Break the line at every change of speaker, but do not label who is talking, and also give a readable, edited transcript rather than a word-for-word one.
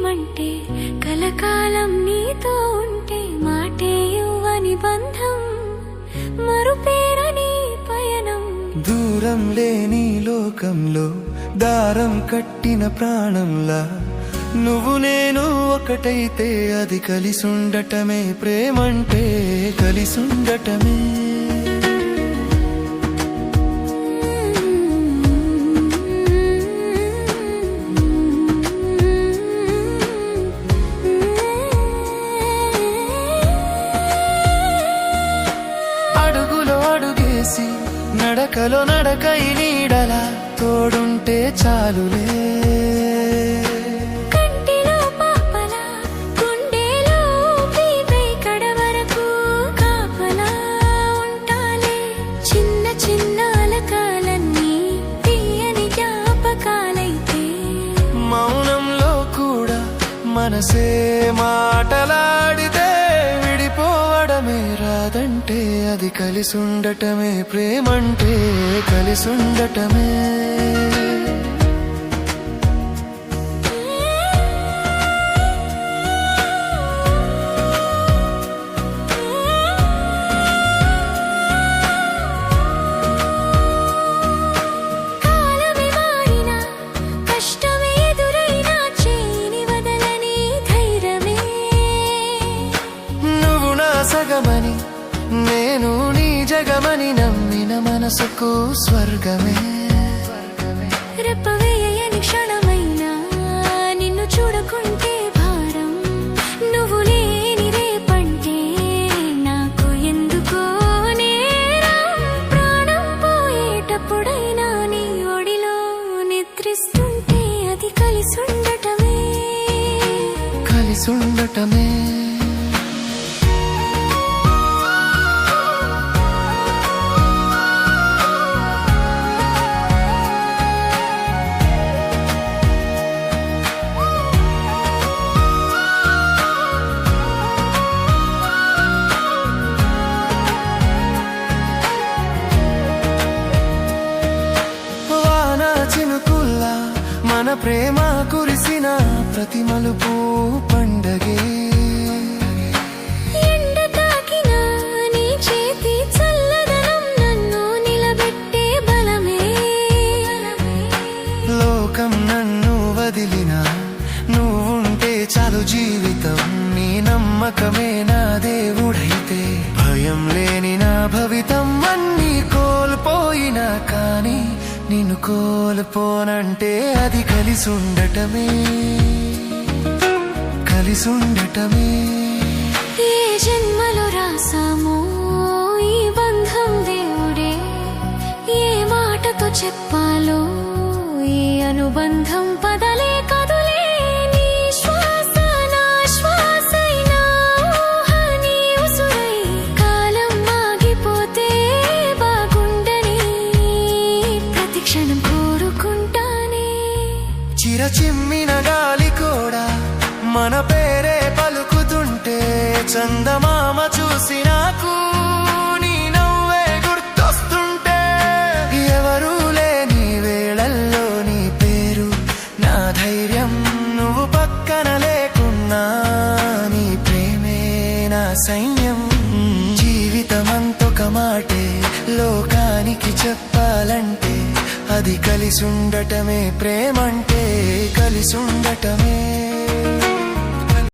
ప్రేమంటే కలకాలం నీతో ఉంటే మాటే యువని బంధం మరుపేరని పయనం
దూరం లేని లోకంలో దారం కట్టిన ప్రాణంలా నువ్వు నేను ఒకటైతే అది కలిసుండటమే ప్రేమంటే కలిసుండటమే అడుగులో అడుగేసి నడకలో నడకై నీడలా తోడుంటే చాలులే మనసే మాటలాడితే విడిపోవడమే రాదంటే అది కలిసుండటమే ప్రేమంటే కలిసుండటమే సగమని నేను నీ జగమని నమ్మిన మనసుకు స్వర్గమే
రెప్పవేయని క్షణమైనా నిన్ను చూడకుంటే భారం నువ్వు లేని రేపంటే నాకు ఎందుకో నేరం ప్రాణం పోయేటప్పుడైనా నీ ఒడిలో నిద్రిస్తుంటే అది కలిసుండటమే
కలిసుండటమే మన ప్రేమ కురిసిన ప్రతి మలుపు పండగే
ఎండ తాకిన నీ చేతి చల్లదనం నన్ను నిలబెట్టే బలమే
లోకం నన్ను వదిలిన నువ్వుంటే చాలు జీవితం నీ నమ్మకమే నా దేవుడైతే భయం లేని నా భవితం అన్నీ కోల్పోయినా కానీ నిన్ను కోల్పోనంటే అది కలిసుండటమే కలిసుండటమే
ఏ జన్మలో రాసామో ఈ బంధం దేవుడే ఏ మాటతో చెప్పాలో ఈ అనుబంధం పదలే కదులే నీ శ్వాస నా శ్వాసై నా ఊహ నీ ఉసురై కాలం ఆగిపోతే బాగుండని ప్రతి క్షణం కోరుకుంటానే
చిరచిమ్మిన గాలి కూడా మన పేరే పలుకుతుంటే చందమామ చూసి నాకు నీ నవ్వే గుర్తొస్తుంటే ఎవరూ లేని వేళల్లో నీ పేరు నా ధైర్యం నువ్వు పక్కన లేకున్నా నీ ప్రేమే నా సైన్యం జీవితమంతొక మాటే లోకానికి చెప్పాలంటే అది కలిసుండటమే ప్రేమంటే కలిసుండటమే